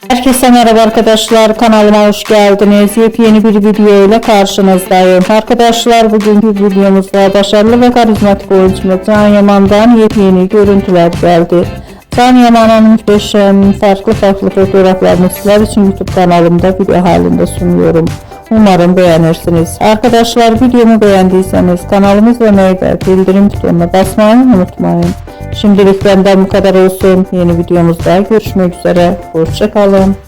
Herkese merhaba arkadaşlar, kanalıma hoş geldiniz. Yepyeni bir video ile karşınızdayım. Arkadaşlar, bugünkü videomuzda başarılı ve karizmatik oyuncumuz Can Yaman'dan yepyeni görüntüler geldi. Can Yaman'ın muhteşem farklı fotoğraflarını sizler için YouTube kanalımda video halinde sunuyorum. Umarım beğenirsiniz. Arkadaşlar, videomu beğendiyseniz kanalımı izlemeyi ve bildirim butonuna basmayı unutmayın. Şimdilik benden bu kadar olsun. Yeni videomuzda görüşmek üzere. Hoşça kalın.